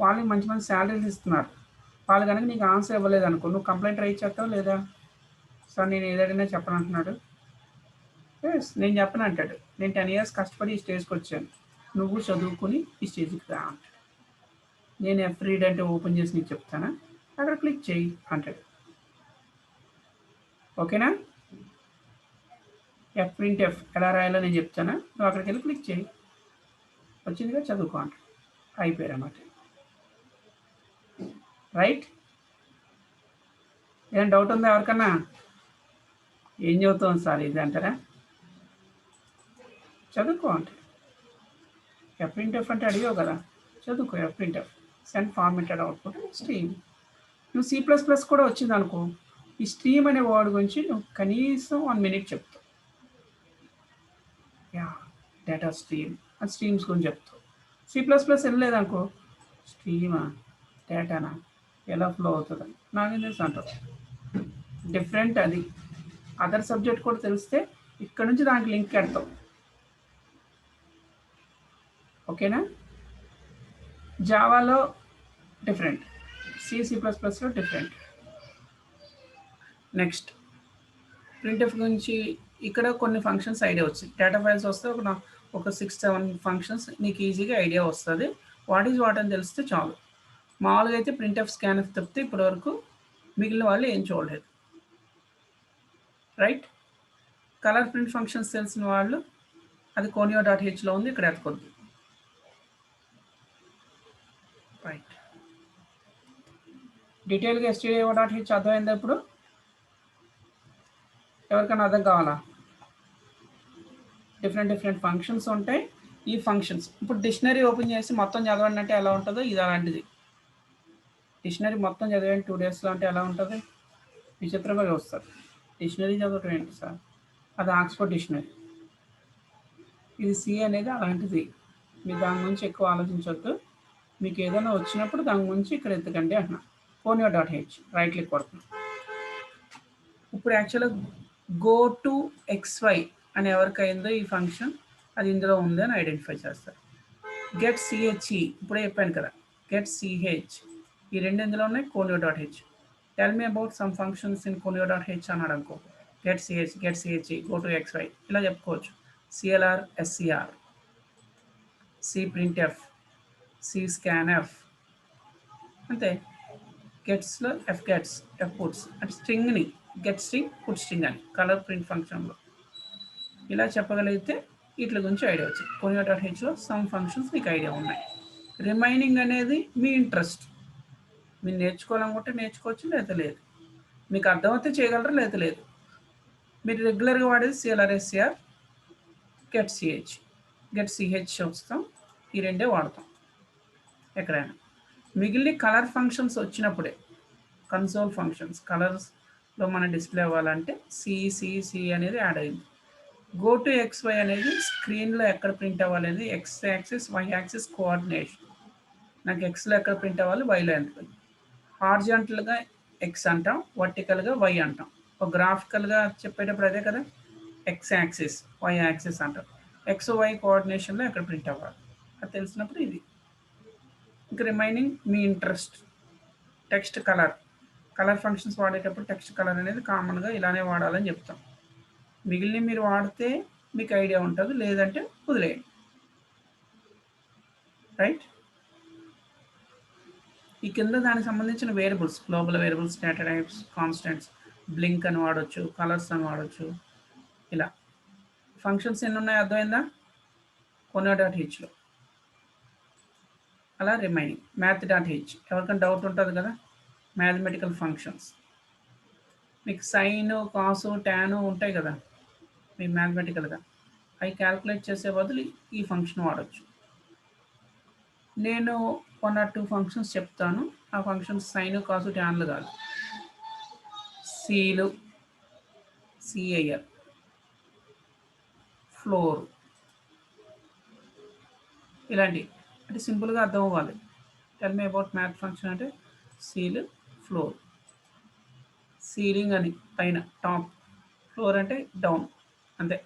వాళ్ళకి మంచి మంచి శాలరీస్ ఇస్తున్నారు. వాళ్ళు కనుక నీకు ఆన్సర్ ఇవ్వలేదు అనుకో, నువ్వు కంప్లైంట్ రైట్ చేస్తావు లేదా? సార్ నేను ఏదైనా చెప్పను అంటున్నాడు. ఎస్, నేను చెప్పను అంటాడు. నేను 10 years కష్టపడి ఈ స్టేజ్కి వచ్చాను, నువ్వు చదువుకుని ఈ స్టేజ్కి రా అంటాడు. నేను ఎఫ్ రీడ్ అంటే ఓపెన్ చేసి నీకు చెప్తానా, అక్కడ క్లిక్ చేయి అంటాడు. ఓకేనా? ఎఫ్ ప్రింట్ ఎఫ్ ఎలా రాయాలో నేను చెప్తానా, నువ్వు అక్కడికి వెళ్ళి క్లిక్ చేయి, వచ్చిందిగా చదువుకో అంటాడు. అయిపోయారు అన్నమాట. రైట్? ఏం డౌట్ ఉందా ఎవరికన్నా? ఏం చదువుతాం సార్ ఇది అంటారా? చదువుకో అంటే ఎఫ్ ప్రింట్ ఎఫ్ అంటే అడిగావు కదా, చదువుకో. F print F send formatted output stream. నువ్వు C++ కూడా వచ్చింది అనుకో, ఈ స్ట్రీమ్ అనే వర్డ్ గురించి నువ్వు కనీసం 1 minute చెప్తావు. యా, డేటా స్ట్రీమ్ అని స్ట్రీమ్స్ గురించి చెప్తావు. C++ వెళ్ళలేదనుకో, స్ట్రీమా డేటానా ఎలా ఫ్లో అవుతుందని నాకేం తెలుసు అంటావు. డిఫరెంట్ అది. అదర్ సబ్జెక్ట్ కూడా తెలిస్తే ఇక్కడ నుంచి దానికి లింక్ పెడతావు. ఓకేనా? జావాలో డిఫరెంట్, C++లో డిఫరెంట్. నెక్స్ట్ ప్రింట్ఎఫ్ గురించి ఇక్కడ కొన్ని ఫంక్షన్స్ ఐడియా వచ్చింది. డేటా ఫైల్స్ వస్తే ఒక 6-7 ఫంక్షన్స్ నీకు ఈజీగా ఐడియా వస్తుంది. వాట్ ఈజ్ వాట్ అని తెలిస్తే చాలు. మామూలుగా అయితే ప్రింట్ఎఫ్ స్కాన్ఎఫ్ తప్పితే ఇప్పటివరకు మిగిలిన వాళ్ళు ఏం చూడలేదు. రైట్? కలర్ ప్రింట్ ఫంక్షన్స్ తెలిసిన వాళ్ళు అది conio.hలో ఉంది, ఇక్కడ ఎత్తుకొద్దు. రైట్, డీటెయిల్గా stdio.h అర్థమైందా? ఇప్పుడు ఎవరికైనా అర్థం కావాలా? డిఫరెంట్ ఫంక్షన్స్ ఉంటాయి. ఈ ఫంక్షన్స్ ఇప్పుడు డిక్షనరీ ఓపెన్ చేసి మొత్తం చదవండి అంటే ఎలా ఉంటుందో ఇది అలాంటిది. డిక్షనరీ మొత్తం చదివండి 2 daysలో అంటే ఎలా ఉంటుంది? విచిత్రంగా చూస్తారు. డిక్షనరీ చదవటం ఏంటి సార్, అది ఆక్స్ఫర్డ్ డిక్షనరీ. ఇది సి అనేది అలాంటిది. మీరు దాని గురించి ఎక్కువ ఆలోచించవద్దు. మీకు ఏదైనా వచ్చినప్పుడు దాని గురించి ఇక్కడ ఎత్తుకండి అంటున్నా. conio.h రైట్ క్లిక్ కొడుతున్నాం. ఇప్పుడు యాక్చువల్గా గో టు XY అని ఎవరికి అయిందో ఈ ఫంక్షన్, అది ఇందులో ఉంది అని ఐడెంటిఫై చేస్తారు. గెట్ CHE ఇప్పుడే చెప్పాను కదా, గెట్ CH ఈ రెండు ఇందులో ఉన్నాయి. conio.h tell me about some functions in conio.h అన్నాడు అనుకో, get CH get CHE go to XY ఇలా చెప్పుకోవచ్చు. CLR SCR, C printf, C scanf అంతే. గెట్స్లో F gets, F puts అంటే స్ట్రింగ్ని గెట్ స్ట్రింగ్ పుట్ స్ట్రింగ్ అని కలర్ ప్రింట్ ఫంక్షన్లో ఇలా చెప్పగలిగితే వీటి గురించి ఐడియా వచ్చింది. conio.hలో సమ్ ఫంక్షన్స్ మీకు ఐడియా ఉన్నాయి. రిమైనింగ్ అనేది మీ ఇంట్రెస్ట్. మీరు నేర్చుకోవాలనుకుంటే నేర్చుకోవచ్చు, లేదా లేదు. మీకు అర్థమైతే చేయగలరా, లేదా లేదు. మీరు రెగ్యులర్గా వాడేది CLR SCR, get CH get CH వస్తాం, ఈ రెండే వాడతాం ఎక్కడైనా. మిగిలిన కలర్ ఫంక్షన్స్ వచ్చినప్పుడే, కన్సోల్ ఫంక్షన్స్ కలర్స్లో మన డిస్ప్లే అవ్వాలంటే సి అనేది యాడ్ అయింది. గో టు XY అనేది స్క్రీన్లో ఎక్కడ ప్రింట్ అవ్వాలనేది X axis Y axis coordination. నాకు Xలో ఎక్కడ ప్రింట్ అవ్వాలి, Yలో ఎంత. హార్జాంటల్గా X అంటాం, వర్టికల్గా Y అంటాం. ఒక గ్రాఫికల్గా చెప్పేటప్పుడు అదే కదా, X యాక్సిస్ Y యాక్సిస్ అంటాం. XY కోఆర్డినేషన్లో ఎక్కడ ప్రింట్ అవ్వాలి అది తెలిసినప్పుడు ఇది. ఇంకా రిమైనింగ్ మీ ఇంట్రెస్ట్. టెక్స్ట్ కలర్ ఫంక్షన్స్ వాడేటప్పుడు టెక్స్ట్ కలర్ అనేది కామన్గా ఇలానే వాడాలని చెప్తాం. మిగిలిన మీరు వాడితే మీకు ఐడియా ఉంటుంది, లేదంటే వదిలేయండి. రైట్? ఈ కింద దానికి సంబంధించిన variables, global variables, data types, constants, blink అని వాడచ్చు, కలర్స్ అని వాడచ్చు. ఇలా ఫంక్షన్స్ ఎన్ని ఉన్నాయో అర్థమైందా conio.hలో. అలా రిమైనింగ్ math.h ఎవరికైనా డౌట్ ఉంటుంది కదా, మ్యాథమెటికల్ ఫంక్షన్స్ మీకు సైన్ కాసు ట్యాను ఉంటాయి కదా మీ మ్యాథమెటికల్గా, అవి క్యాల్కులేట్ చేసే బదులు ఈ ఫంక్షన్ వాడచ్చు. నేను 1 or 2 ఫంక్షన్స్ చెప్తాను. ఆ ఫంక్షన్స్ సైన్ కాసు ట్యాన్లు కాదు, సీలు, CIL, ఫ్లోర్, ఇలాంటివి. అంటే సింపుల్గా అర్థం అవ్వాలి. Tell me about math function అంటే సీల్, ఫ్లోర్. సీలింగ్ అని పైన టాప్, ఫ్లోర్ అంటే డౌన్, అంతే.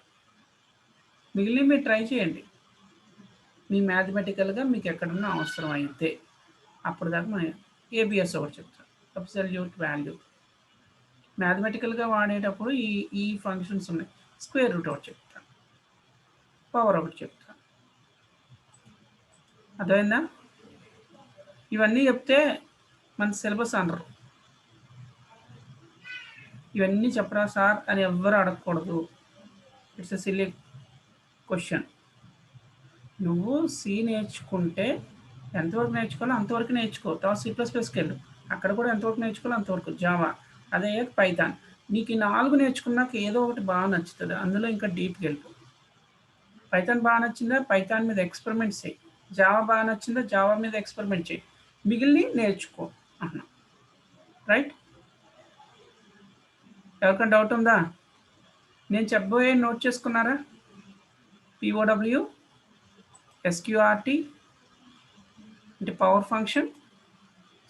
మిగిలిన మీరు ట్రై చేయండి మీ మ్యాథమెటికల్గా మీకు ఎక్కడన్నా అవసరం అయితే. అప్పుడు దాకా మనం ABS ఒకటి చెప్తాను. Absolute value. మ్యాథమెటికల్గా వాడేటప్పుడు ఈ ఫంక్షన్స్ ఉన్నాయి. స్క్వేర్ రూట్ ఒకటి చెప్తాను, పవర్ ఒకటి చెప్తాను. అర్థమైందా? ఇవన్నీ చెప్తే మన సిలబస్ అనరు. ఇవన్నీ చెప్పరా సార్ అని ఎవ్వరు అడగకూడదు. It's a silly question. నువ్వు సి నేర్చుకుంటే ఎంతవరకు నేర్చుకోవాలో అంతవరకు నేర్చుకో. తర్వాత C++కి వెళ్ళు, అక్కడ కూడా ఎంతవరకు నేర్చుకోవాలో అంతవరకు. జావా, అదే పైథాన్. నీకు ఈ 4 నేర్చుకున్నాక ఏదో ఒకటి బాగా నచ్చుతుంది, అందులో ఇంకా డీప్కి వెళ్ళిపో. పైథాన్ బాగా నచ్చిందా, పైథాన్ మీద ఎక్స్పెరిమెంట్స్ చేయి. జావా బాగా నచ్చిందా, జావా మీద ఎక్స్పెరిమెంట్ చేయి. మిగిలిన నేర్చుకో అన్నా. రైట్? ఎవరికైనా డౌట్ ఉందా? నేను చెప్పబోయే నోట్ చేసుకున్నారా? POW, SQRT అంటే power function,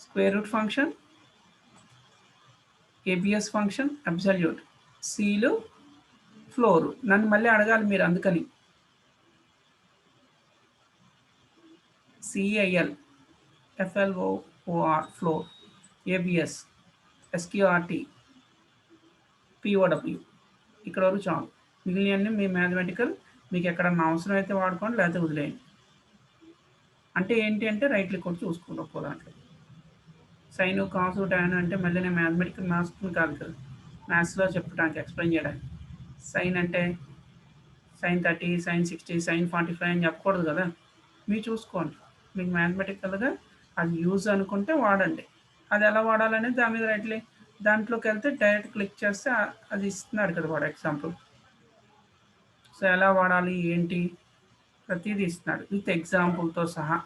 square root function, ABS function, absolute, seal, floor. నన్ను మళ్ళీ అడగాలి మీరు, అందుకని CIL, FLOR, floor, ABS, SQRT, POW. ఇక్కడ వరకు చాలు. మిగిలినవన్నీ మీ మ్యాథమెటికల్, మీకు ఎక్కడన్నా అవసరం అయితే వాడుకోండి, లేకపోతే వదిలేయండి. అంటే ఏంటి అంటే రైట్ క్లిక్ కొట్టి చూసుకుంటాం ఒక్కో దాంట్లో. సైను, కాసు, టాన్ అంటే మళ్ళీ నేను మ్యాథమెటికల్ మ్యాథ్స్ కాదు కదా, మ్యాథ్స్లో చెప్పడానికి, ఎక్స్ప్లెయిన్ చేయడానికి. సైన్ అంటే sin 30, sin 60, sin 45 అని చెప్పకూడదు కదా. మీరు చూసుకోండి, మీకు మ్యాథమెటికల్గా అది యూజ్ అనుకుంటే వాడండి. అది ఎలా వాడాలనేది దాని మీద రైట్లే దాంట్లోకి వెళ్తే డైరెక్ట్ క్లిక్ చేస్తే అది ఇస్తున్నాడు కదా వాడు ఎగ్జాంపుల్. సో ఎలా వాడాలి ఏంటి ప్రతిదీ ఇస్తున్నాడు విత్ ఎగ్జాంపుల్తో సహా.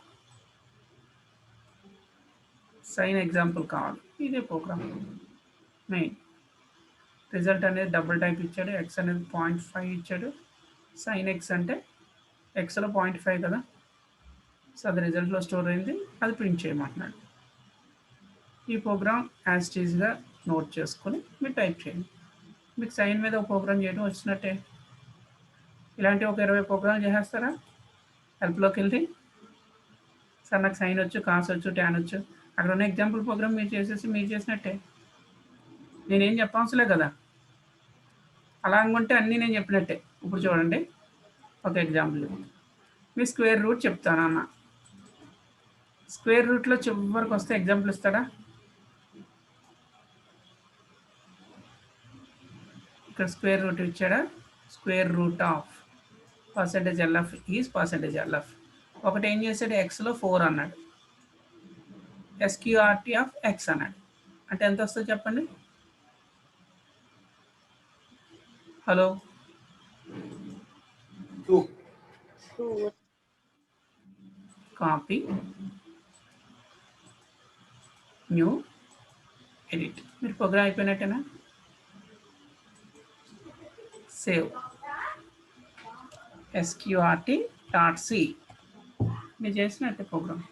సైన్ ఎగ్జాంపుల్ కావాలి, ఇదే ప్రోగ్రామ్. మెయిన్ రిజల్ట్ అనేది డబుల్ టైప్ ఇచ్చాడు, ఎక్స్ అనేది 0.5 ఇచ్చాడు. సైన్ ఎక్స్ అంటే ఎక్స్లో 0.5 కదా, సో అది రిజల్ట్లో స్టోర్ అయింది, అది ప్రింట్ చేయమంటున్నాడు. ఈ ప్రోగ్రామ్ యాజ్ టీజ్గా నోట్ చేసుకొని మీరు టైప్ చేయండి. మీకు సైన్ మీద ఒక ప్రోగ్రామ్ చేయడం వచ్చినట్టే. ఇలాంటి ఒక 20 ప్రోగ్రామ్ చేసేస్తారా? హెల్ప్లోకి వెళ్ళి సార్ నాకు సైన్ వచ్చు, కాస్ వచ్చు, ట్యాన్ వచ్చు, అక్కడ ఉన్న ఎగ్జాంపుల్ ప్రోగ్రామ్ మీరు చేసేసి మీరు చేసినట్టే. నేనేం చెప్పవసలే కదా, అలా అనుకుంటే అన్నీ నేను చెప్పినట్టే. ఇప్పుడు చూడండి ఒక ఎగ్జాంపుల్, మీ స్క్వేర్ రూట్ చెప్తాను అన్న. స్క్వేర్ రూట్లో చివరికి వస్తే ఎగ్జాంపుల్ ఇస్తాడా? ఇక్కడ స్క్వేర్ రూట్ ఇచ్చాడా? Square root of %LF is %LF. ఒకటి ఏం చేశాడు, ఎక్స్లో 4 అన్నాడు, SQRT ఆఫ్ ఎక్స్ అన్నాడు. అంటే ఎంత వస్తుంది చెప్పండి? హలో, 2. Copy, new, edit. మీరు ప్రోగ్రామ్ అయిపోయినట్టేనా? Save, SQRT.C. మీరు చేసినట్టే ప్రోగ్రామ్.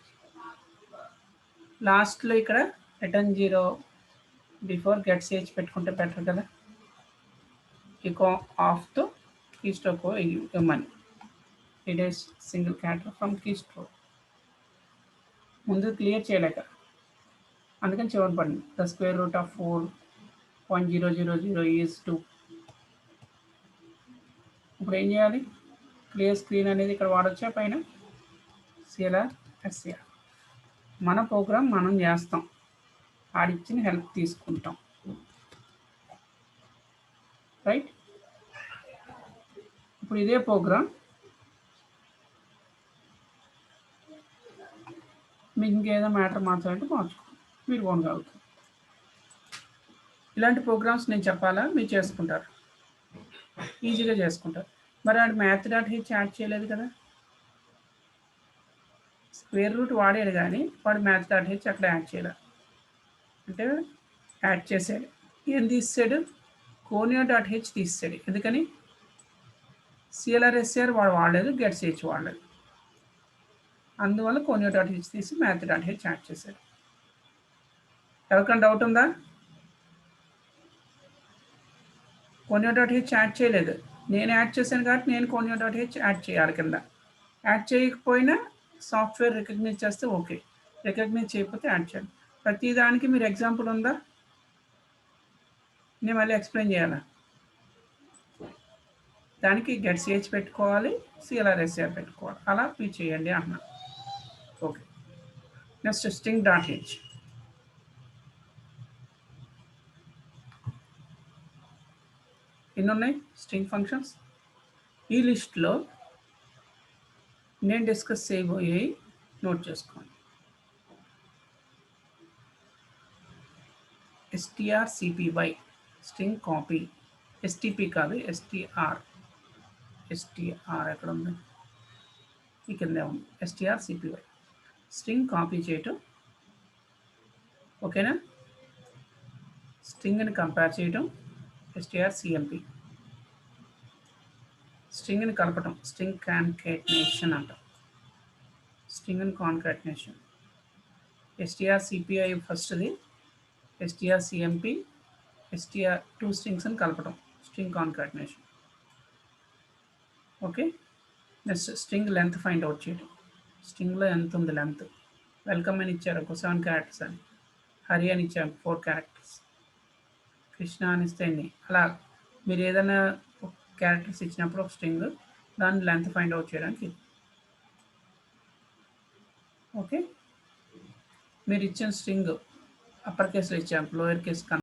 లాస్ట్లో ఇక్కడ రిటర్న్ 0 బిఫోర్ గెట్ CH పెట్టుకుంటే బెటర్ కదా. echo ఆఫ్తో కీస్ట్రోక్ ఇవ్వమని, it is single character from keystroke. ముందు క్లియర్ చేయలేక అందుకని చివరి పడింది. The square root of 4.000 is 2. ఇప్పుడు ఏం చేయాలి? క్లియర్ స్క్రీన్ అనేది ఇక్కడ వాడొచ్చా పైన? CLR SCR. మన ప్రోగ్రామ్ మనం చేస్తాం, ఆడిచ్చిన హెల్ప్ తీసుకుంటాం. రైట్? ఇప్పుడు ఇదే ప్రోగ్రామ్ మీకు ఇంకేదో మ్యాటర్ మార్చాలంటే మార్చుకోండి, మీరు కొనగలుగుతారు. ఇలాంటి ప్రోగ్రామ్స్ నేను చెప్పాలా, మీరు చేసుకుంటారు, ఈజీగా చేసుకుంటారు. మరి వాడు math.h యాడ్ చేయలేదు కదా, స్క్వేర్ రూట్ వాడాడు కానీ వాడు math.h అక్కడ యాడ్ చేయలేదు. అంటే యాడ్ చేసాడు, ఏం తీసాడు? conio.h తీసాడు. ఎందుకని? CLR SCR వాడు వాడలేదు, గెట్ CH వాడలేదు, అందువల్ల conio.h తీసి math.h యాడ్ చేశాడు. ఎవరికైనా డౌట్ ఉందా? conio.h యాడ్ చేయలేదు, నేను యాడ్ చేశాను కాబట్టి నేను conio.h యాడ్ చేయాలి. కింద యాడ్ చేయకపోయినా సాఫ్ట్వేర్ రికగ్నైజ్ చేస్తే ఓకే, రికగ్నైజ్ చేయకపోతే యాడ్ చేయాలి. ప్రతి దానికి మీరు ఎగ్జాంపుల్ ఉందా? నేను మళ్ళీ ఎక్స్ప్లెయిన్ చేయాలా? దానికి గెట్ సిహెచ్ పెట్టుకోవాలి, CLRSR పెట్టుకోవాలి. అలా మీరు చేయండి అన్నా. Okay, next string dot H. ఎన్ని ఉన్నాయి స్ట్రింగ్ ఫంక్షన్స్? ఈ లిస్ట్లో నేను డిస్కస్ చేయబోయేవి నోట్ చేసుకోండి. strcpy స్ట్రింగ్ కాపీ, stp కాదు str ఎక్కడ ఉంది? ఈ కిందే ఉంది. strcpy స్ట్రింగ్ కాపీ చేయటం, ఓకేనా? స్ట్రింగ్ని కంపేర్ చేయటం strcmp, స్ట్రింగ్ని కలపటం స్ట్రింగ్ కాన్కాటినేషన్ అంటాం. స్ట్రింగ్ కాన్కాటినేషన్ strcpy ఫస్ట్ది, strcmp టూ స్ట్రింగ్స్ని కలపటం string concatenation. Okay, next string length find out చేయటం. స్ట్రింగ్లో ఎంత ఉంది లెంత్? వెల్కమ్ అని ఇచ్చారు ఒక 7 క్యారెక్టర్స్ అని, హరి అని ఇచ్చారు 4 క్యారెక్టర్స్, కృష్ణ అని ఇస్తే ఎన్ని, అలా మీరు ఏదైనా క్యారెక్టర్స్ ఇచ్చినప్పుడు ఒక స్ట్రింగ్ దాని లెంత్ ఫైండ్ అవుట్ చేయడానికి. ఓకే, మీరు ఇచ్చిన స్ట్రింగ్ అప్పర్ కేసులో ఇచ్చాము, లోయర్ కేసు